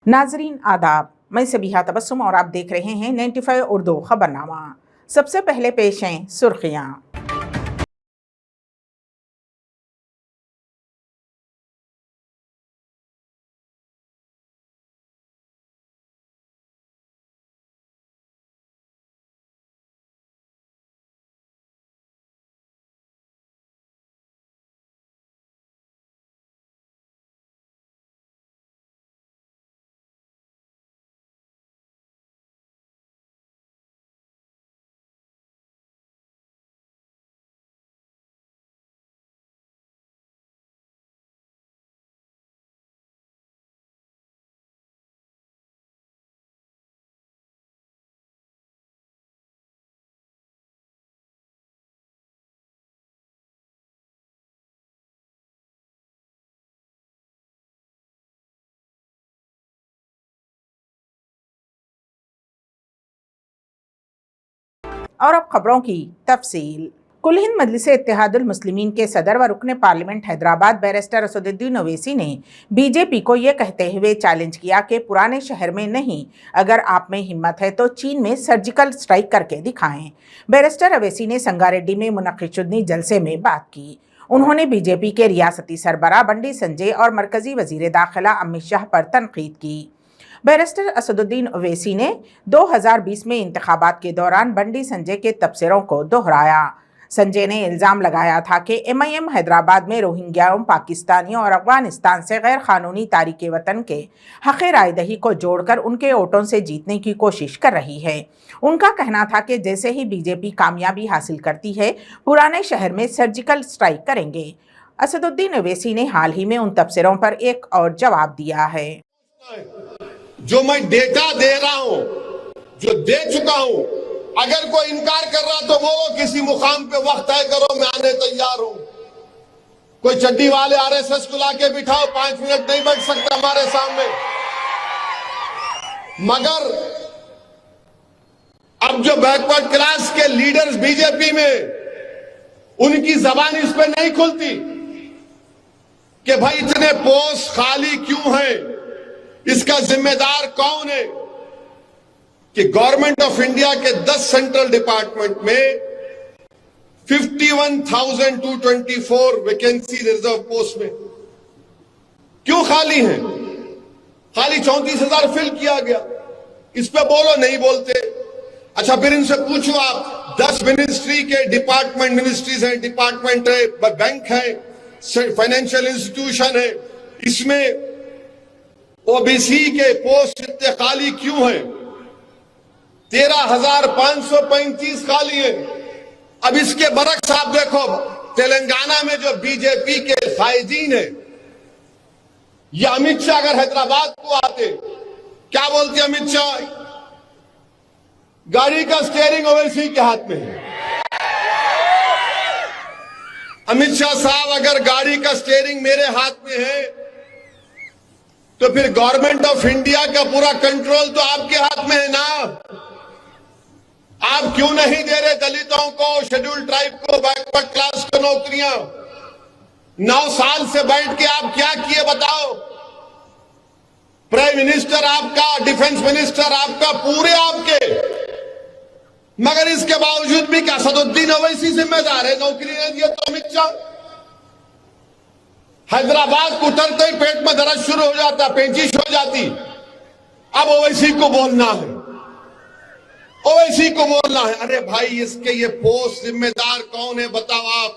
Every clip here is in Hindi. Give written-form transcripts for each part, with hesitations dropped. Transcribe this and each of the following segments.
नाजरीन आदाब, मैं सबिहा तबस्सुम और आप देख रहे हैं 95 उर्दू खबरनामा। सबसे पहले पेश हैं सुर्खियाँ। और अब खबरों की तफसील। कुल हिंद मजलिस इत्तेहादुल मुस्लिमीन के सदर व रुकन पार्लियामेंट हैदराबाद बैरिस्टर असदुद्दीन ओवैसी ने बीजेपी को ये कहते हुए चैलेंज किया कि पुराने शहर में नहीं, अगर आप में हिम्मत है तो चीन में सर्जिकल स्ट्राइक करके दिखाएं। बैरिस्टर ओवैसी ने संगारेड्डी में मुनक्किद चुन्नी जलसे में बात की। उन्होंने बीजेपी के रियासती सरबराह बंडी संजय और मरकजी वजीर दाखिला अमित शाह पर तनकीद की। बैरिस्टर असदुद्दीन ओवैसी ने 2020 में इंतखाबात के दौरान बंडी संजय के तबसरों को दोहराया। संजय ने इल्ज़ाम लगाया था कि MIM हैदराबाद में रोहिंग्याओं, पाकिस्तानियों और अफगानिस्तान से गैर कानूनी तारिके वतन के हक़ रायदही को जोड़कर उनके वोटों से जीतने की कोशिश कर रही है। उनका कहना था कि जैसे ही बीजेपी कामयाबी हासिल करती है, पुराने शहर में सर्जिकल स्ट्राइक करेंगे। असदुद्दीन ओवैसी ने हाल ही में उन तबसरों पर एक और जवाब दिया है। जो मैं डेटा दे रहा हूं, जो दे चुका हूं, अगर कोई इनकार कर रहा तो बोलो, किसी मुकाम पे वक्त तय करो, मैं आने तैयार हूं। कोई चड्डी वाले RSS को लाके बिठाओ, 5 मिनट नहीं बैठ सकता हमारे सामने। मगर अब जो बैकवर्ड क्लास के लीडर्स बीजेपी में, उनकी जबान इस पे नहीं खुलती कि भाई इतने पोस्ट खाली क्यों हैं, इसका जिम्मेदार कौन है। कि गवर्नमेंट ऑफ इंडिया के 10 सेंट्रल डिपार्टमेंट में 51,224 वैकेंसी रिजर्व पोस्ट में क्यों खाली हैं? खाली 34,000 फिल किया गया। इस पे बोलो, नहीं बोलते। अच्छा, फिर इनसे पूछो आप, 10 मिनिस्ट्री के डिपार्टमेंट, मिनिस्ट्रीज हैं, डिपार्टमेंट है, बैंक है, फाइनेंशियल इंस्टीट्यूशन है, इसमें OBC के पोस्ट इतने खाली क्यों हैं? 13,535 खाली है। अब इसके बरक्स आप देखो, तेलंगाना में जो बीजेपी के कायदीन है, ये अमित शाह अगर हैदराबाद को आते, क्या बोलते अमित शाह? गाड़ी का स्टीयरिंग ओवैसी के हाथ में है। अमित शाह साहब, अगर गाड़ी का स्टीयरिंग मेरे हाथ में है तो फिर गवर्नमेंट ऑफ इंडिया का पूरा कंट्रोल तो आपके हाथ में है ना। आप क्यों नहीं दे रहे दलितों को, शेड्यूल्ड ट्राइब को, बैकवर्ड क्लास को नौकरियां? 9 साल से बैठ के आप क्या किए बताओ? प्राइम मिनिस्टर आपका, डिफेंस मिनिस्टर आपका, पूरे आपके, मगर इसके बावजूद भी क्या असदुद्दीन ओवैसी जिम्मेदार है? नौकरी नहीं दिया तो अमित शाह। हैदराबाद को उतरते ही पेट में दर्द शुरू हो जाता, पेचिश हो जाती। अब ओवैसी को बोलना है, ओवैसी को बोलना है। अरे भाई, इसके ये पोस्ट जिम्मेदार कौन है बताओ आप?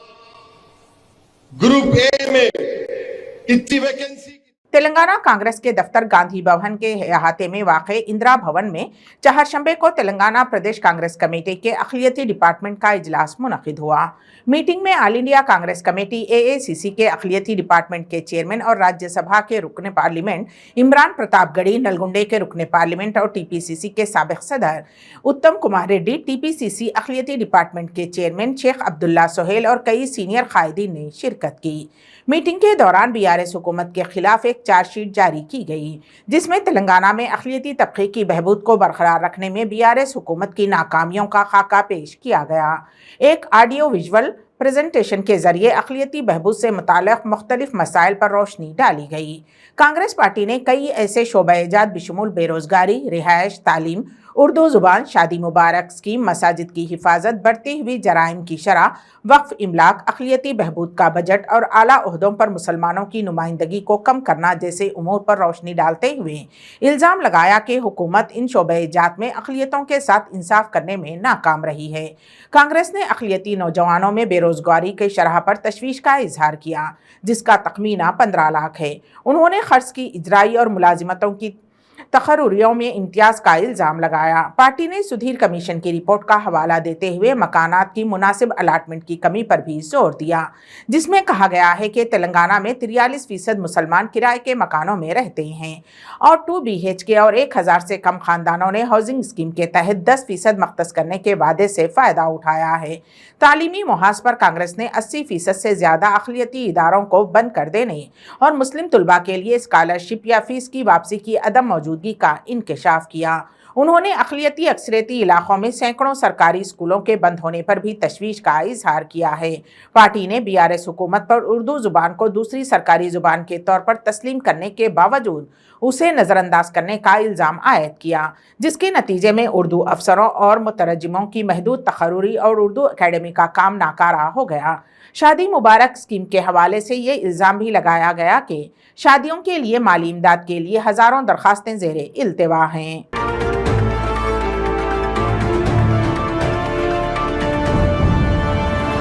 ग्रुप A में इतनी वैकेंसी। तेलंगाना कांग्रेस के दफ्तर गांधी भवन के अहाते में वाक़ इंदिरा भवन में चहारशंबे को तेलंगाना प्रदेश कांग्रेस कमेटी के अक़लियती डिपार्टमेंट का इजलास मुनक़िद हुआ। मीटिंग में all India Congress committee AACC के अक़लियती डिपार्टमेंट के चेयरमैन और राज्यसभा के रुकन पार्लियामेंट इमरान प्रतापगढ़ी, नलगुंडे के रुकन पार्लियामेंट और TPCC के साबिक़ सदर उत्तम कुमार रेड्डी, TPCC अक़लियती डिपार्टमेंट के चेयरमैन शेख अब्दुल्ला सोहेल और कई सीनियर कायदीन ने शिरकत की। मीटिंग के दौरान BRS हुकूमत के खिलाफ एक चार्जशीट जारी की गई, जिसमें तेलंगाना में अक़लियती तबक़े की बहबूद को बरकरार रखने में BRS हुकूमत की नाकामियों का खाका पेश किया गया। एक ऑडियो विजुअल प्रेजेंटेशन के जरिए अक़लियती बहबूद से मुताल्लिक़ मुख्तलिफ मसाइल पर रोशनी डाली गई। कांग्रेस पार्टी ने कई ऐसे शोबा-ए-जात बिशुमूल बेरोजगारी, रिहाइश, तालीम, उर्दू ज़ुबान, शादी मुबारक स्कीम, मसाजिद की हिफाजत, बढ़ती हुई जराइम की शरह, वक्फ इमलाक, अक़लियती बहबूद का बजट और आला ओहदों पर मुसलमानों की नुमाइंदगी को कम करना जैसे उमूर पर रोशनी डालते हुए इल्ज़ाम लगाया कि हुकूमत इन शोबा-ए-जात में अक़लियतों के साथ इंसाफ करने में नाकाम रही है। कांग्रेस ने अक़लियती नौजवानों में बेरोजगारी की शरह पर तशवीश का इजहार किया, जिसका तखमीना 15 लाख है। उन्होंने खर्च की इजराई और मुलाजिमतों की तकर्रुरियों में इम्तियाज का इल्ज़ाम लगाया। पार्टी ने सुधीर कमीशन की रिपोर्ट का हवाला देते हुए मकानात की मुनासिब अलाटमेंट की कमी पर भी जोर दिया, जिसमें कहा गया है कि तेलंगाना में 43% मुसलमान किराए के मकानों में रहते हैं और 2 BHK और 1000 से कम खानदानों ने हाउसिंग स्कीम के तहत 10% मख्तस करने के वादे से फ़ायदा उठाया है। तालीमी मुहाज पर कांग्रेस ने 80% से ज़्यादा अक़लियती इदारों को बंद कर देने और मुस्लिम तलबा के लिए स्कॉलरशिप या फीस की वापसी की अदम मौजूदगी का इंकशाफ किया। उन्होंने अक़लियती अक्सरियती इलाकों में सैकड़ों सरकारी स्कूलों के बंद होने पर भी तशवीश का इजहार किया है। पार्टी ने BRS हुकूमत पर उर्दू ज़ुबान को दूसरी सरकारी ज़ुबान के तौर पर तस्लीम करने के बावजूद उसे नज़रअंदाज करने का इल्ज़ाम आयद किया, जिसके नतीजे में उर्दू अफसरों और मुतरजमों की महदूद तकर्रुरी और उर्दू अकेडमी का काम नाकारा हो गया। शादी मुबारक स्कीम के हवाले से ये इल्ज़ाम भी लगाया गया कि शादियों के लिए माली इमदाद के लिए हज़ारों दरखास्तें ज़ेरे इल्तिवा हैं।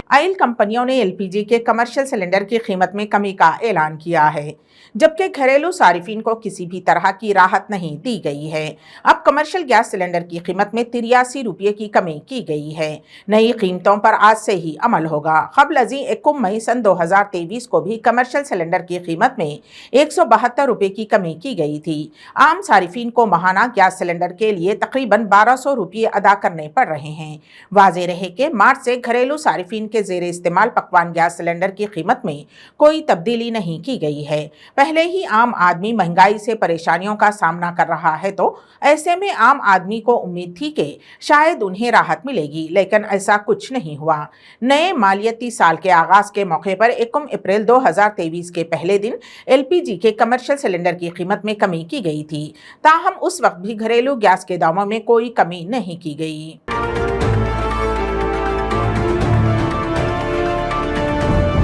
ऑयल कंपनियों ने LPG के कमर्शियल सिलेंडर की कीमत में कमी का ऐलान किया है, जबकि घरेलू सारिफिन को किसी भी तरह की राहत नहीं दी गई है। अब कमर्शियल गैस सिलेंडर की कीमत में 83 रुपये की कमी की गई है। नई कीमतों पर आज से ही अमल होगा। क़ब्ल-अज़ीं 21 मई सन 2023 को भी कमर्शियल सिलेंडर की कीमत में 172 रुपये की कमी की गई थी। आम सारिफिन को माहाना गैस सिलेंडर के लिए तकरीबन 1200 रुपये अदा करने पड़ रहे हैं। वाज़ेह रहे कि मार्च से घरेलू सारिफिन के ज़ेरे इस्तेमाल पकवान गैस सिलेंडर की कीमत में कोई तब्दीली नहीं की गई है। पहले ही आम आदमी महंगाई से परेशानियों का सामना कर रहा है, तो ऐसे में आम आदमी को उम्मीद थी कि शायद उन्हें राहत मिलेगी, लेकिन ऐसा कुछ नहीं हुआ। नए मालियाती साल के आगाज के मौके पर 21 अप्रैल 2023 के पहले दिन LPG के कमर्शियल सिलेंडर की कीमत में कमी की गई थी। ताहम उस वक्त भी घरेलू गैस के दामों में कोई कमी नहीं की गई।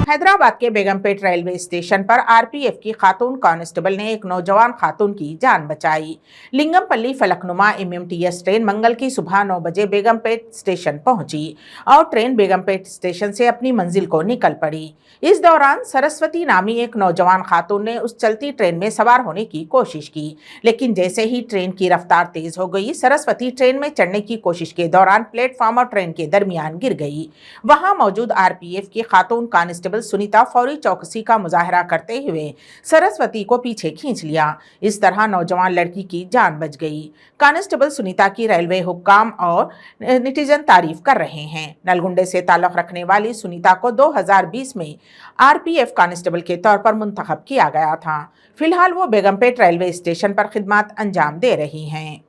हैदराबाद के बेगमपेट रेलवे स्टेशन पर RPF की खातून कांस्टेबल ने एक नौजवान खातून की जान बचाई। लिंगमपल्ली फलकनुमा MMTS ट्रेन मंगल की सुबह 9 बजे बेगमपेट स्टेशन पहुंची और ट्रेन बेगमपेट स्टेशन से अपनी मंजिल को निकल पड़ी। इस दौरान सरस्वती नामी एक नौजवान खातून ने उस चलती ट्रेन में सवार होने की कोशिश की, लेकिन जैसे ही ट्रेन की रफ्तार तेज हो गई, सरस्वती ट्रेन में चढ़ने की कोशिश के दौरान प्लेटफॉर्म और ट्रेन के दरमियान गिर गई। वहां मौजूद RPF की खातून कांस्टेबल सुनीता फौरी चौकसी का मुजाहरा करते हुए सरस्वती को पीछे खींच लिया। इस तरह नौजवान लड़की की जान बच गई। कांस्टेबल सुनीता की रेलवे हुक्काम और नेटिजन तारीफ कर रहे हैं। नलगुंडे से ताल्लुक रखने वाली सुनीता को 2020 में RPF कांस्टेबल के तौर पर मुंतखब किया गया था। फिलहाल वो बेगमपेट रेलवे स्टेशन पर खिदमत अंजाम दे रही हैं।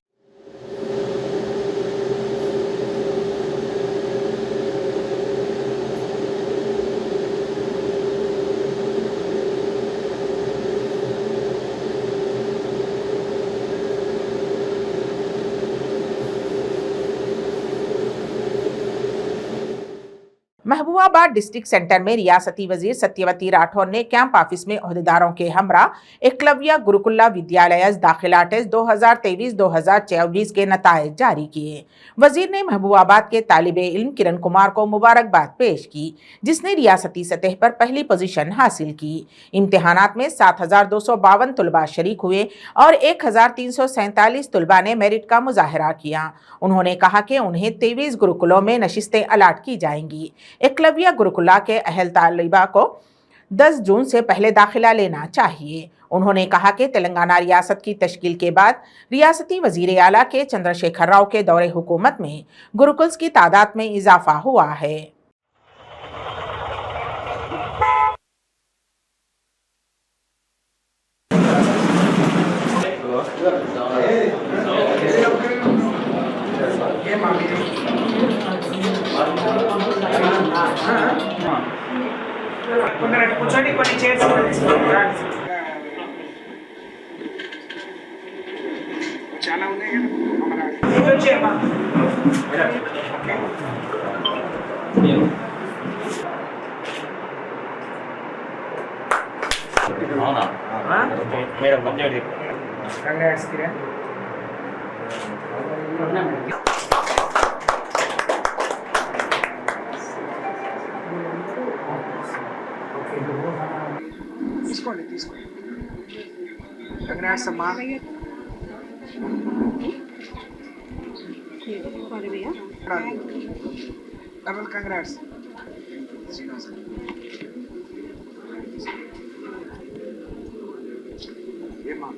महबूबाबाद डिस्ट्रिक्ट सेंटर में रियासती वजीर सत्यवती राठौर ने कैंप ऑफिस में ओहदेदारों के हमरा एकलव्य गुरुकुल्ला विद्यालय दाखिला टेस्ट 2023-2024 के नतायज जारी किए। वजीर ने महबूबाबाद के तालिबे इल्म किरण कुमार को मुबारकबाद पेश की, जिसने रियासती सतह पर पहली पोजीशन हासिल की। इम्तिहानात में 7,252 तलबा शरीक हुए और 1,347 तलबा ने मेरिट का मुजाहरा किया। उन्होंने कहा कि उन्हें 23 गुरुकुलों में नशिस्तें अलाट की जाएंगी। एकलव्य गुरुकुला के अहल तालिबा को 10 जून से पहले दाखिला लेना चाहिए। उन्होंने कहा कि तेलंगाना रियासत की तश्कील के बाद रियासती वजीर आला के चंद्रशेखर राव के दौरे हुकूमत में गुरुकुल्स की तादाद में इजाफा हुआ है। కొందరు కూర్చోండి, కొన్ని చైర్స్ చాలా ఉన్నాయి కదా. అవునా మేడం మంచిగా కంగ్రాట్స్ కిరణ్. తీసుకోండి తీసుకోండి. కంగ్రాట్స్ అమ్మా. Double congrats. ఏమా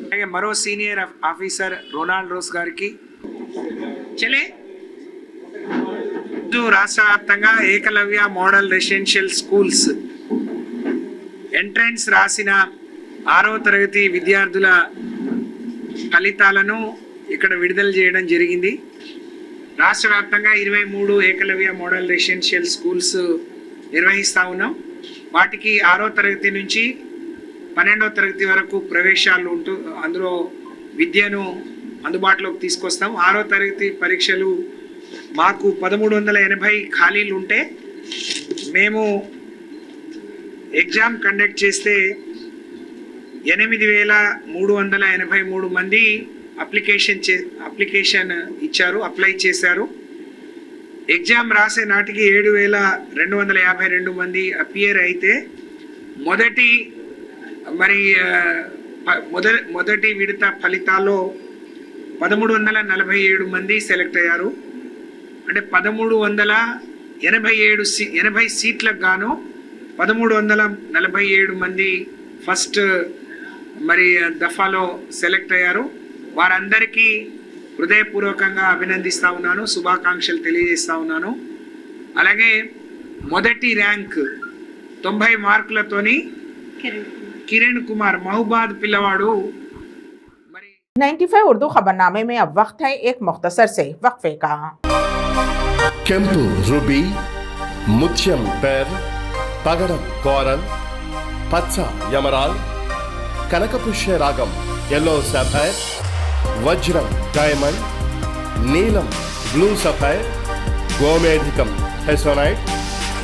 అలాగే మరో సీనియర్ ఆఫీసర్ రొనాల్డ్ రోస్ గారికి చలే రాష్ట్ర వ్యాప్తంగా Eklavya model residential schools entrance రాసిన 6వ తరగతి విద్యార్థుల ఫలితాలను ఇక్కడ విడుదల చేయడం జరిగింది. రాష్ట్ర వ్యాప్తంగా 23 ఏకలవ్య మోడల్ రెసిడెన్షియల్ స్కూల్స్ నిర్వహిస్తూ ఉన్నాం. వాటికి 6వ తరగతి నుంచి 12వ తరగతి వరకు ప్రవేశాలు ఉంటూ అందులో విద్యను అందుబాటులోకి తీసుకొస్తాం. 6వ తరగతి పరీక్షలు మాకు 1380 ఖాళీలు ఉంటే మేము ఎగ్జామ్ కండక్ట్ చేస్తే 8383 మంది అప్లికేషన్ ఇచ్చారు, అప్లై చేశారు. ఎగ్జామ్ రాసే నాటికి 7252 మంది అపియర్ అయితే మొదటి విడత ఫలితాల్లో 1347 మంది సెలెక్ట్ అయ్యారు. అంటే 1380 సీట్లకు గాను 1347 మంది ఫస్ట్ దఫాలో సెలెక్ట్ అయ్యారు. వారందరికీ హృదయపూర్వకంగా అభినందిస్తూ ఉన్నాను, శుభాకాంక్షలు తెలియజేస్తూ ఉన్నాను. అలాగే మొదటి ర్యాంక్ 90 మార్కులతోని కిరణ్ కుమార్ మహబాద్ పిల్లవాడు. 95 उर्दू खबरनामे में अब वक्त है एक मुख्तसर से वक्फे का। ಕೆಂಪು ರುಬಿ, ಮುತ್ಯಂ ಪೆರ್, పగడం కోరల్, పచ్చ యమరాల్, కనకపుష్య రాగం ఎల్లో సఫైర్, వజ్రం డైమండ్, నీలం బ్లూ సఫైర్, గోమేధికం హెసోనైట్,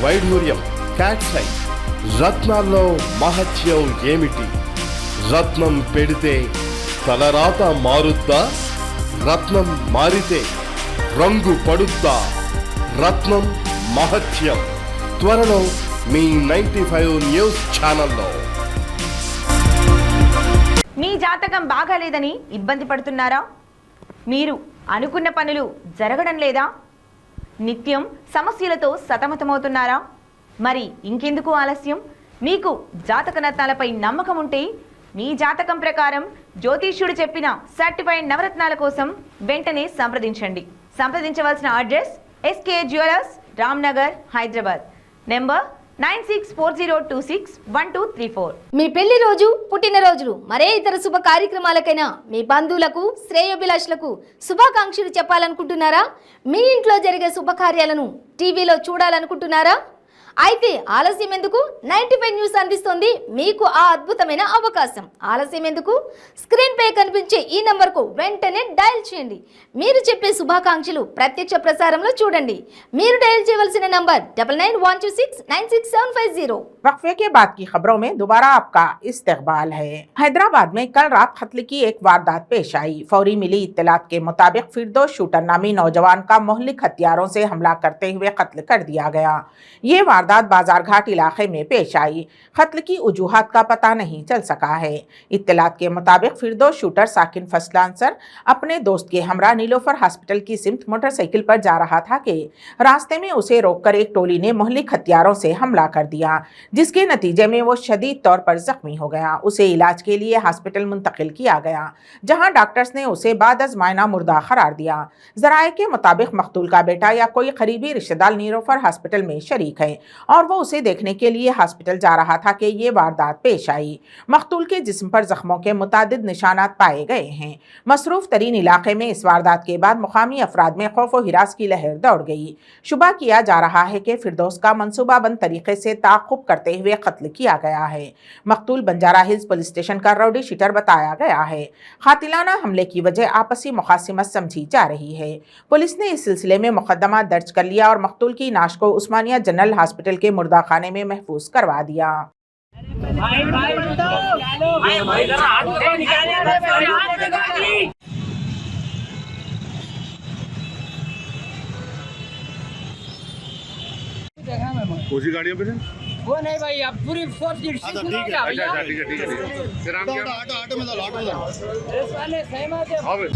వైఢూర్యం క్యాట్సైట్. రత్నాల్లో మహత్యం ఏమిటి? రత్నం పెడితే తలరాత మారుద్దా? రత్నం మారితే రంగు పడుద్దా? రత్నం మహత్యం త్వరలో మీ 95 న్యూస్ ఛానల్లో. మీ జాతకం బాగాలేదని ఇబ్బంది పడుతున్నారా? మీరు అనుకున్న పనులు జరగడం లేదా? నిత్యం సమస్యలతో సతమతమవుతున్నారా? మరి ఇంకెందుకు ఆలస్యం? మీకు జాతక రత్నాలపై నమ్మకం ఉంటే మీ జాతకం ప్రకారం జ్యోతిష్యుడు చెప్పిన సర్టిఫైడ్ నవరత్నాల కోసం వెంటనే సంప్రదించవలసిన address SK jewellers, Ramnagar, Hyderabad. Number 9640261234. మీ పెళ్లి రోజు, పుట్టినరోజులు, మరే ఇతర శుభ కార్యక్రమాలకైనా మీ బంధువులకు, శ్రేయోభిలాషులకు శుభాకాంక్షలు చెప్పాలనుకుంటున్నారా? మీ ఇంట్లో జరిగే శుభకార్యాలను టీవీలో చూడాలనుకుంటున్నారా? అయితే ఆలస్యం ఎందుకు? 95 న్యూస్ అందిస్తుంది మీకు ఆ అద్భుతమైన అవకాశం. ఆలస్యం ఎందుకు? స్క్రీన్ పై కనిపించే ఈ నంబర్కు వెంటనే డయల్ చేయండి. మీరు చెప్పే శుభాకాంక్షలు ప్రత్యక్ష ప్రసారంలో చూడండి. మీరు డయల్ చేయవలసిన నంబర్ 9912696750. वक्फे के बाद की खबरों में दोबारा आपका इस्तकबाल है। हैदराबाद में कल रात कत्ल की एक वारदात पेश आई। फौरी मिली इत्तलात के मुताबिक फिरदौस शूटर नामी नौजवान का मोहल्लिक हथियारों से हमला करते हुए कत्ल कर दिया गया। ये वारदात बाजार घाट इलाके में पेश आई। कत्ल की वजूहात का पता नहीं चल सका है। इत्तलात के मुताबिक फिरदौस शूटर साकिन फसल आंसर अपने दोस्त के हमरा नीलोफर हॉस्पिटल की सिमत मोटरसाइकिल पर जा रहा था कि रास्ते में उसे रोककर एक टोली ने मोहल्लिक हथियारों से हमला कर दिया, जिसके नतीजे में वो शदीद तौर पर जख्मी हो गया। उसे इलाज के लिए हॉस्पिटल मुंतकिल किया गया, जहां डॉक्टर्स ने उसे बाद-अज़ मायना मुर्दा करार दिया। ज़राए के मुताबिक मकतूल का बेटा या कोई करीबी रिश्तेदार नीलोफर हॉस्पिटल में शरीक है और वो उसे देखने के लिए हॉस्पिटल जा रहा था कि ये वारदात पेश आई। मकतूल के जिस्म पर जख्मों के मुतादिद निशानात पाए गए हैं। मसरूफ तरीन इलाके में इस वारदात के बाद मुकामी अफराद में खौफ व हिरास की लहर दौड़ गई। शुबा किया जा रहा है कि फिरदौस का मनसूबाबंद तरीके से ताक़ुब करते हुए कत्ल किया गया है। मकतूल बंजारा हिल्स पुलिस स्टेशन का राउडी शीटर बताया गया है। कातिलाना हमले की वजह आपसी मुखासिमत समझी जा रही है। पुलिस ने इस सिलसिले में मुकदमा दर्ज कर लिया और मकतूल की नाश को उस्मानिया जनरल हॉस्पिटल के मुर्दा खाने में महफूज करवा दिया। उसी गाड़ियों पे थे? वो नहीं भाई, अब पूरी फोर्स ठीक है, ठीक है। फिर हम क्या? ऑटो में डालो। वाले सहमत है। हाँ भाई।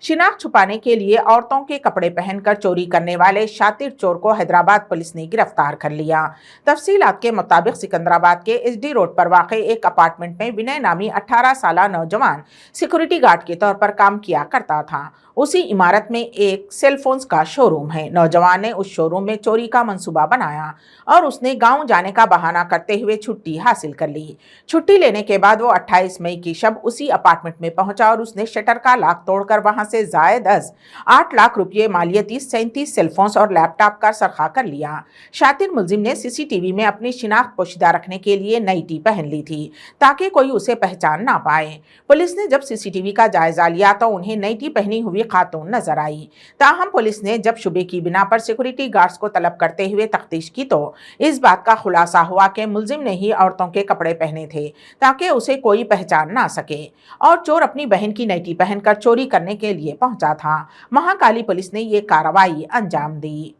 शिनाख्त छुपाने के लिए औरतों के कपड़े पहनकर चोरी करने वाले शातिर चोर को हैदराबाद पुलिस ने गिरफ्तार कर लिया। तफसीलात के मुताबिक सिकंदराबाद के एसडी रोड पर वाक़ एक अपार्टमेंट में विनय नामी 18 साला नौजवान सिक्योरिटी गार्ड के तौर पर काम किया करता था। उसी इमारत में एक सेलफोन्स का शोरूम है। नौजवान ने उस शोरूम में चोरी का मंसूबा बनाया और उसने गांव जाने का बहाना करते हुए छुट्टी हासिल कर ली। छुट्टी लेने के बाद वो 28 मई की शब उसी अपार्टमेंट में पहुंचा और उसने शटर का लॉक तोड़कर वहां से जायद 8 लाख रुपये मालियती 37 सेलफोन्स और लैपटॉप का सरखा कर लिया। शातिर मुलजिम ने सीसीटीवी में अपनी शिनाख्त पोशीदा रखने के लिए नई टी पहन ली थी ताकि कोई उसे पहचान ना पाए। पुलिस ने जब सीसीटीवी का जायजा लिया तो उन्हें नई टी पहनी हुई खातून नजर आई। ताहम पुलिस ने जब शुबे की बिना पर सिक्योरिटी गार्ड्स को तलब करते हुए तफ्तीश की तो इस बात का खुलासा हुआ कि मुलजिम ने ही औरतों के कपड़े पहने थे ताकि उसे कोई पहचान ना सके और चोर अपनी बहन की नईटी पहनकर चोरी करने के लिए पहुंचा था। महाकाली पुलिस ने ये कार्रवाई अंजाम दी।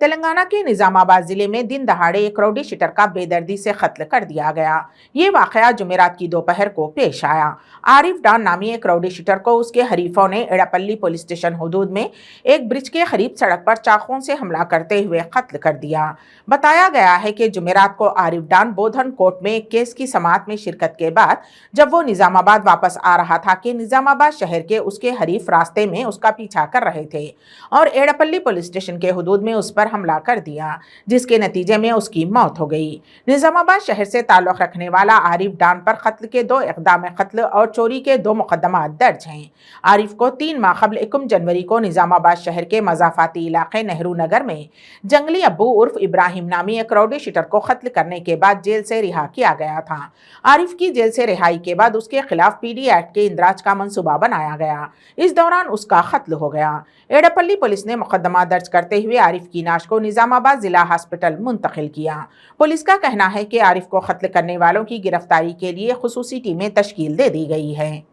तेलंगाना के निजामाबाद जिले में दिन दहाड़े एक राउडी शीटर का बेदर्दी से कत्ल कर दिया गया। ये वाकया जुमेरात की दोपहर को पेश आया। आरिफ डान नामी एक राउडी शीटर को उसके हरीफों ने एड़ापल्ली पुलिस स्टेशन हुदूद में एक ब्रिज के करीब सड़क पर चाकुओं से हमला करते हुए कत्ल कर दिया। बताया गया है कि जुमेरात को आरिफ डान बोधन कोर्ट में एक केस की समाअत में शिरकत के बाद जब वो निजामाबाद वापस आ रहा था कि निजामाबाद शहर के उसके हरीफ रास्ते में उसका पीछा कर रहे थे और एड़ापल्ली पुलिस स्टेशन के हुदूद में उस पर हमला कर दिया, जिसके नतीजे में उसकी मौत हो गई। निजामाबाद शहर से ताल्लुक रखने वाला आरिफ डान पर कत्ल के 2 इक़दाम कत्ल और चोरी के 2 मुकदमा दर्ज हैं। आरिफ को 3 माह कबल 21 जनवरी को निजामाबाद शहर के मज़ाफ़ाती इलाके नेहरू नगर में जंगली अब्बू उर्फ इब्राहिम नामी एक राउडी शीटर को कत्ल करने के बाद जेल से रिहा किया गया था। आरिफ की जेल से रिहाई के बाद उसके खिलाफ पीडी एक्ट के इंदराज का मंसूबा बनाया गया। इस दौरान उसका कत्ल हो गया। एड़ापल्ली पुलिस ने मुकदमा दर्ज करते हुए आरिफ की नाश को निजामाबाद जिला हॉस्पिटल मुंतकिल किया। पुलिस का कहना है कि आरिफ को कत्ल करने वालों की गिरफ्तारी के लिए खुसूसी टीमें तश्कील दे दी गई है।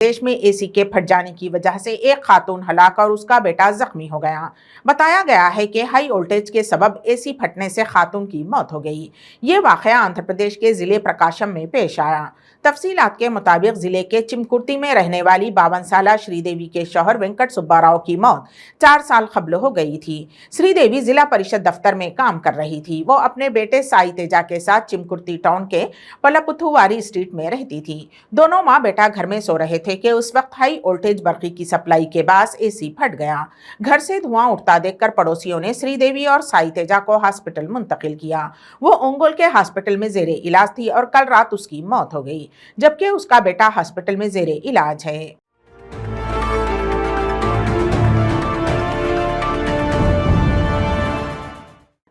देश में एसी के फट जाने की वजह से एक खातून हलाक और उसका बेटा जख्मी हो गया। बताया गया है कि हाई वोल्टेज के सबब एसी फटने से खातून की मौत हो गई। ये वाकया आंध्र प्रदेश के जिले प्रकाशम में पेश आया। तफसीलात के मुताबिक जिले के चिमकुर्ती में रहने वाली 52 साला श्रीदेवी के शौहर वेंकट सुब्बा राव की मौत 4 साल कबल हो गई थी। श्रीदेवी जिला परिषद दफ्तर में काम कर रही थी। वो अपने बेटे साई तेजा के साथ चिमकुर्ती टाउन के पलपुथुवारी स्ट्रीट में रहती थी। दोनों माँ बेटा घर में सो रहे थे कि उस वक्त हाई वोल्टेज बर्फी की सप्लाई के बाद एसी फट गया। घर से धुआं उठता देखकर पड़ोसियों ने श्रीदेवी और साई तेजा को हॉस्पिटल मुंतकिल किया। वो ओंगोल के हॉस्पिटल में जेरे इलाज थी और कल रात उसकी मौत हो गई, जबकि उसका बेटा हॉस्पिटल में जेरे इलाज है।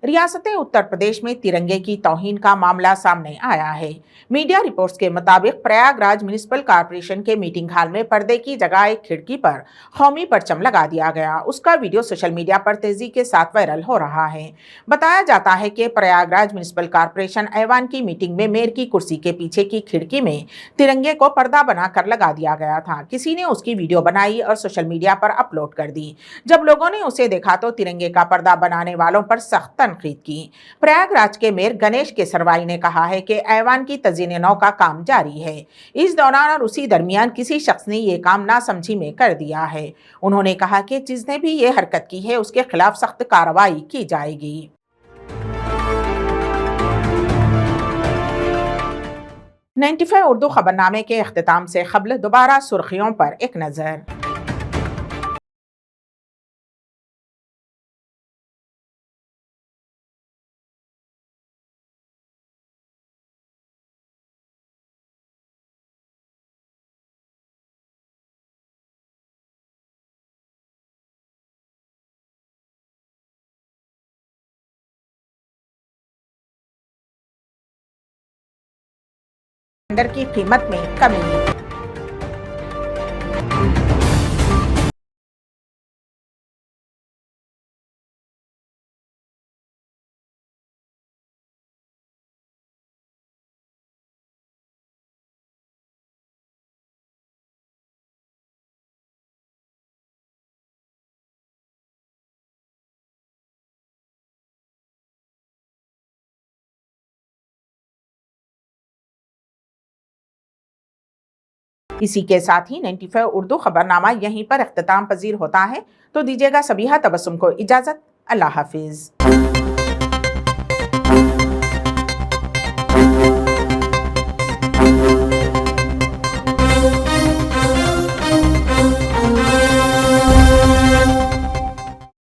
रियासत उत्तर प्रदेश में तिरंगे की तौहीन का मामला सामने आया है। मीडिया रिपोर्ट्स के मुताबिक प्रयागराज म्युनिसिपल कॉर्पोरेशन के मीटिंग हॉल में पर्दे की जगह एक खिड़की पर कौमी परचम लगा दिया गया। उसका वीडियो सोशल मीडिया पर तेजी के साथ वायरल हो रहा है। बताया जाता है कि प्रयागराज म्युनिसिपल कॉर्पोरेशन ऐवान की मीटिंग में मेयर की कुर्सी के पीछे की खिड़की में तिरंगे को पर्दा बनाकर लगा दिया गया था। किसी ने उसकी वीडियो बनाई और सोशल मीडिया पर अपलोड कर दी। जब लोगों ने उसे देखा तो तिरंगे का पर्दा बनाने वालों पर सख्त तनकीद की। प्रयागराज के मेयर गणेश केसरवाई ने कहा है कि ऐवान की तज़ीन-ए-नौ का काम जारी है। इस दौरान और उसी दरमियान किसी शख्स ने ये काम नासमझी में कर दिया है। उन्होंने कहा कि जिसने भी ये हरकत की है उसके खिलाफ सख्त कार्रवाई की जाएगी। 95 उर्दू खबरनामे के इख्तिताम से क़ब्ल दोबारा सुर्खियों पर एक नज़र। सिलेंडर की कीमत में कमी। इसी के साथ ही 95 उर्दू खबरनामा यहीं पर इख्तिताम पजीर होता है। तो दीजिएगा सबीहा तबस्सुम को इजाज़त। अल्लाह हाफिज़।